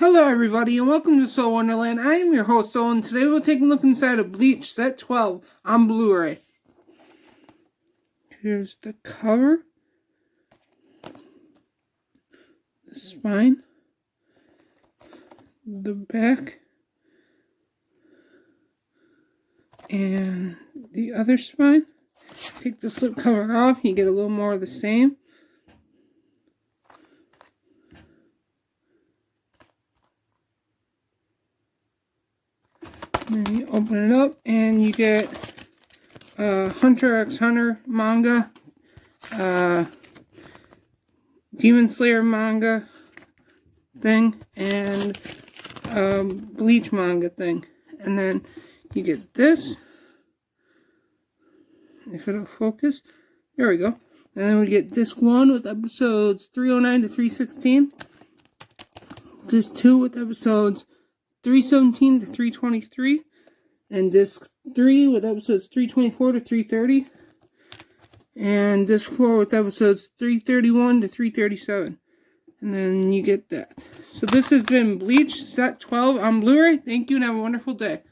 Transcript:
Hello everybody and welcome to Soul Wonderland. I am your host Soul, and today we'll take a look inside of Bleach Set 12 on Blu-ray. Here's the cover, the spine, the back, and the other spine. Take the slip cover off, you get a little more of the same. And then you open it up and you get Hunter x Hunter manga, Demon Slayer manga thing, and Bleach manga thing. And then you get this, if it'll focus. There we go. And then we get disc 1 with episodes 309 to 316. Disc 2 with episodes 317 to 323, and disc 3 with episodes 324 to 330, and disc 4 with episodes 331 to 337, and then you get that. So this has been Bleach Set 12 on Blu-ray. Thank you and have a wonderful day.